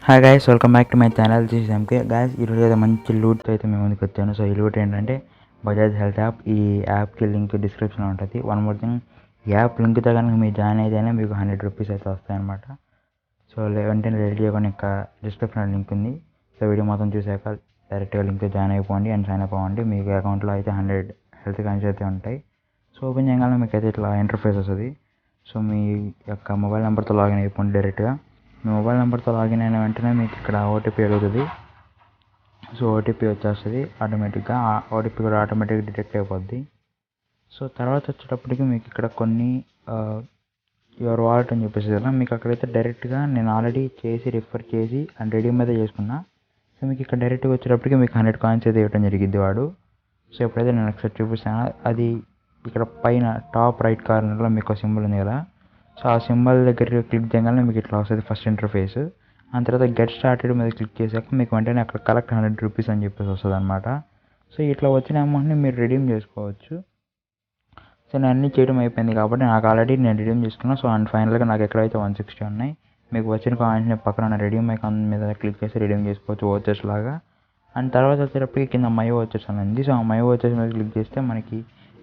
Hi guys, welcome back to my channel. This is MK. Guys, ఈరోజు అయితే మంచి లూట్తో అయితే మేము ముందుకు వచ్చాను. సో ఈ లూట్ ఏంటంటే బజాజ్ హెల్త్ యాప్. ఈ యాప్కి లింక్ డిస్క్రిప్షన్లో ఉంటుంది. వన్ మోర్ థింగ్, ఈ యాప్ లింక్తో కనుక మీరు జాయిన్ అయితేనే మీకు 100 రూపీస్ అయితే వస్తాయన్నమాట. సో వెంటనే రెడీ చేయకుండా ఇంకా డిస్క్రిప్షన్లో లింక్ ఉంది. సో వీడియో మొత్తం చూసాక డైరెక్ట్గా లింక్తో జాయిన్ అయిపోండి అండ్ సైన్ అప్ అవ్వండి. మీకు అకౌంట్లో అయితే 100 హెల్త్ కాయిన్స్ అయితే ఉంటాయి. సో ఓపెన్ చేయగానే మీకు అయితే ఇట్లా ఇంటర్ఫేస్ వస్తుంది. సో మీ యొక్క మొబైల్ నెంబర్తో లాగిన్ అయిపోండి డైరెక్ట్గా. మీ మొబైల్ నెంబర్తో లాగిన్ అయిన వెంటనే మీకు ఇక్కడ ఓటీపీ అడుగుతుంది. సో ఓటీపీ వచ్చేస్తుంది ఆటోమేటిక్గా. ఆ ఓటీపీ కూడా ఆటోమేటిక్గా డిటెక్ట్ అయిపోద్ది. సో తర్వాత వచ్చేటప్పటికి మీకు ఇక్కడ కొన్ని యువర్ వాలెట్ అని చెప్పేసి కదా, మీకు అక్కడైతే డైరెక్ట్గా నేను ఆల్రెడీ చేసి రిఫర్ చేసి అండ్ రెడీ మీద చేసుకున్నా. సో మీకు ఇక్కడ డైరెక్ట్గా వచ్చేటప్పటికి మీకు 100 కాయిన్స్ అయితే ఇవ్వడం జరిగింది వాడు. సో ఎప్పుడైతే నేను ఒకసారి చూపిస్తాను, అది ఇక్కడ పైన టాప్ రైట్ కార్నర్లో మీకు సింబల్ ఉంది కదా. సో ఆ సింబల్ దగ్గర క్లిక్ చేయగానే మీకు ఇట్లా వస్తుంది ఫస్ట్ ఇంటర్ఫేస్. ఆ తర్వాత గెట్ స్టార్టెడ్ మీద క్లిక్ చేశాక మీకు వెంటనే అక్కడ కలెక్ట్ 100 రూపీస్ అని చెప్పేసి వస్తుంది అనమాట. సో ఇట్లా వచ్చిన అమౌంట్ని మీరు రిడీమ్ చేసుకోవచ్చు. సో నేను అన్నీ చేయడం అయిపోయింది కాబట్టి నాకు ఆల్రెడీ నేను రిడీమ్ చేసుకున్నాను. సో అండ్ ఫైనల్గా నాకు ఎక్కడైతే 160 ఉన్నాయి. మీకు వచ్చిన కాయిన్స్ని పక్కన ఉన్న రిడీమ్ ఐకాన్ మీద క్లిక్ చేసి రిడీమ్ చేసుకోవచ్చు ఓచర్స్ లాగా. అండ్ తర్వాత వచ్చేటప్పటికి కింద మై ఓచర్స్ అని ఉంది. సో ఆ మై ఓచర్స్ మీద క్లిక్ చేస్తే మనకి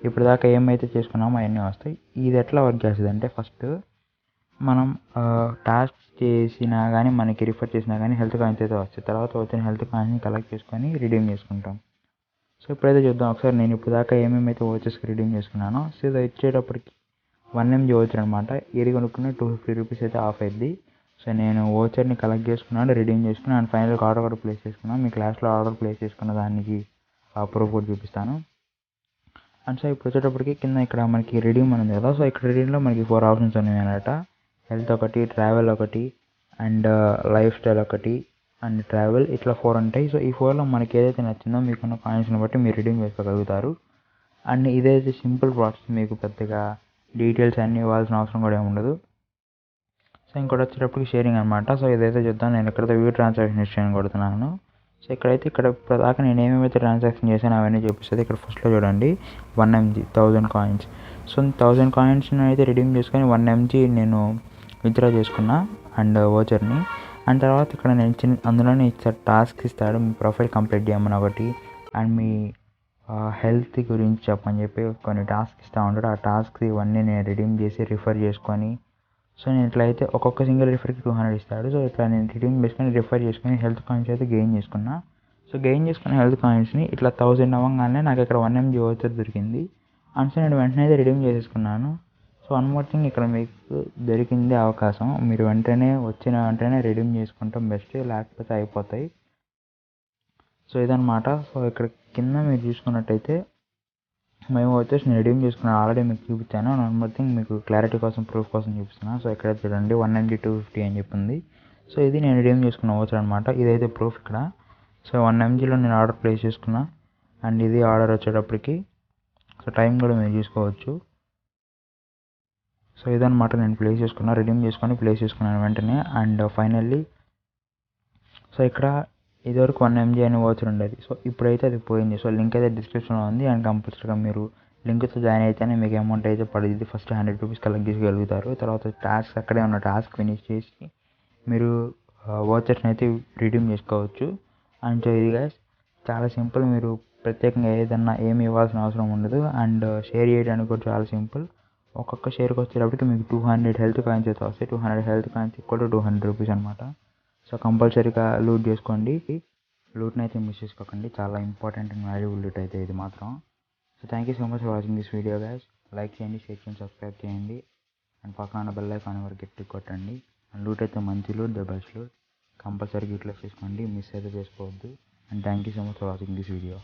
ఇప్పుడు దాకా ఏమైతే చేసుకున్నామో అవన్నీ వస్తాయి. ఇది ఎట్లా వర్క్ చేస్తుంది అంటే, ఫస్ట్ మనం టాస్క్ చేసినా కానీ మనకి రిఫర్ చేసినా కానీ హెల్త్ కాయిన్స్ అయితే వస్తాయి. తర్వాత వచ్చిన హెల్త్ కాయిన్స్ని కలెక్ట్ చేసుకొని రిడీమ్ చేసుకుంటాం. సో ఇప్పుడైతే చూద్దాం ఒకసారి నేను ఇప్పుడు దాకా ఏమేమైతే ఓచర్స్కి రిడీమ్ చేసుకున్నానో. సో ఇది వచ్చేటప్పటికి 1 MG ఓచర్ అనమాట. ఏది కొనుక్కున్న 250 రూపీస్ అయితే ఆఫ్ అయింది. సో నేను ఓచర్ని కలెక్ట్ చేసుకున్నాను, రిడీమ్ చేసుకున్నాను అండ్ ఫైనల్గా ఆర్డర్ కూడా ప్లేస్ చేసుకున్నాను. మీ క్లాస్లో ఆర్డర్ ప్లేస్ చేసుకున్న దానికి ప్రూఫ్ కూడా చూపిస్తాను. అండ్ సో ఇప్పుడు వచ్చేటప్పటికి కింద ఇక్కడ మనకి రిడీమ్ అని ఉంది కదా. సో ఇక్కడ రిడీమ్లో మనకి 4 ఆప్షన్స్ ఉన్నాయి అన్నమాట. హెల్త్ ఒకటి, ట్రావెల్ ఒకటి, అండ్ లైఫ్ స్టైల్ ఒకటి, అండ్ ట్రావెల్, ఇట్లా 4 ఉంటాయి. సో ఈ 4లో మనకి ఏదైతే నచ్చిందో మీకున్న కాయిన్స్ని బట్టి మీరు రిడీమ్ చేసుకోగలుగుతారు. అండ్ ఇదైతే సింపుల్ ప్రాసెస్, మీకు పెద్దగా డీటెయిల్స్ అన్నీ ఇవ్వాల్సిన అవసరం కూడా ఏమి ఉండదు. సో ఇంకోటి వచ్చేటప్పటికి షేరింగ్ అనమాట. సో ఇదైతే చూద్దాం. నేను ఎక్కడైతే వ్యూ ట్రాన్సాక్షన్ హిస్టరీ అని కొడుతున్నాను. సో ఇక్కడైతే ఇప్పుడు దాకా నేను ఏమేమైతే ట్రాన్సాక్షన్ చేశాను అవన్నీ చూపిస్తుంది. ఇక్కడ ఫస్ట్లో చూడండి 1 MG 1000 కాయిన్స్. సో 1000 కాయిన్స్ని అయితే రిడీమ్ చేసుకొని 1 MG నేను విత్డ్రా చేసుకున్నా అండ్ ఓచర్ని. అండ్ తర్వాత ఇక్కడ నేను అందులోనే ఇచ్చే టాస్క్ ఇస్తాడు, మీ ప్రొఫైల్ కంప్లీట్ చేయమని ఒకటి, అండ్ మీ హెల్త్ గురించి చెప్పని చెప్పి కొన్ని టాస్క్ ఇస్తూ ఉంటాడు. ఆ టాస్క్ ఇవన్నీ నేను రిడీమ్ చేసి రిఫర్ చేసుకొని, సో నేను ఇట్లా అయితే ఒక్కొక్క సింగిల్ రిఫర్కి 200 ఇస్తాడు. సో ఇట్లా నేను రిడీమ్ చేసుకొని రిఫర్ చేసుకొని హెల్త్ కాయిన్స్ అయితే గెయిన్ చేసుకున్నా. సో గెయిన్ చేసుకున్న హెల్త్ కాయిన్స్ని ఇట్లా 1000 అవ్వగానే నాకు ఇక్కడ 1 MG ఓచర్ దొరికింది. అండ్ సో నేను వెంటనే అయితే రిడీమ్ చేసేసుకున్నాను. సో వన్ మోర్ థింగ్, ఇక్కడ మీకు దొరికింది అవకాశం, మీరు వచ్చిన వెంటనే రిడీమ్ చేసుకుంటాం బెస్ట్, లేకపోతే అయిపోతాయి. సో ఇదనమాట. సో ఇక్కడ కింద మీరు చూసుకున్నట్టయితే మేము వచ్చేసి నేను రిడీమ్ చేసుకున్నాను, ఆల్రెడీ మీకు చూపించాను. వన్ మోర్ థింగ్, మీకు క్లారిటీ కోసం ప్రూఫ్ కోసం చూపిస్తున్నాను. సో ఇక్కడ చూడండి 1 MG 250 అని చెప్పింది. సో ఇది నేను రిడీమ్ చేసుకున్న ఓచర్ అనమాట. ఇదైతే ప్రూఫ్ ఇక్కడ. సో 1 MGలో నేను ఆర్డర్ ప్లేస్ చేసుకున్నా. అండ్ ఇది ఆర్డర్ వచ్చేటప్పటికి సో టైం కూడా మీరు చూసుకోవచ్చు. సో ఇదనమాట, నేను ప్లేస్ చేసుకున్నా, రిడీమ్ చేసుకొని ప్లేస్ చేసుకున్నాను వెంటనే. అండ్ ఫైనల్లీ సో ఇక్కడ ఇదివరకు 1 MG అని ఓచర్ ఉండేది. సో ఇప్పుడైతే అది పోయింది. సో లింక్ అయితే డిస్క్రిప్షన్లో ఉంది. అండ్ కంపల్సరీగా మీరు లింక్తో జాయిన్ అయితేనే మీకు అమౌంట్ అయితే పడుతుంది. ఫస్ట్ 100 రూపీస్ కలెక్ట్ చేసుకోగలుగుతారు. తర్వాత టాస్క్ అక్కడే ఉన్న టాస్క్ ఫినిష్ చేసి మీరు ఓచర్స్ని అయితే రిడీమ్ చేసుకోవచ్చు. అండ్ సో ఇది గైస్ చాలా సింపుల్. మీరు ప్రత్యేకంగా ఏదన్నా ఏమి ఇవ్వాల్సిన అవసరం ఉండదు. అండ్ షేర్ చేయడానికి కూడా చాలా సింపుల్. ఒక్కొక్క షేర్కి వచ్చేటప్పటికి మీకు 200 హెల్త్ కాయిన్స్ అయితే వస్తాయి. 200 health coins equal to 200 rupees అనమాట. సో కంపల్సరీగా లూట్ చేసుకోండి. లూట్ని అయితే మిస్ చేసుకోకండి. చాలా ఇంపార్టెంట్ అండ్ వాల్యుబుల్ లూట్ అయితే ఇది మాత్రం. So thank you so much for watching this video guys. Like చేయండి, షేర్ చేయండి, సబ్స్క్రైబ్ చేయండి అండ్ పక్కన ఉన్న బెల్ ఐకాన్ వరకు గట్టి కొట్టండి. అండ్ లూట్ అయితే మంచి లూట్, ద బెస్ట్ లూట్. కంపల్సరీగా యూటిలైజ్ చేసుకోండి, మిస్ అయితే చేసుకోవద్దు. And thank you so much for watching this video.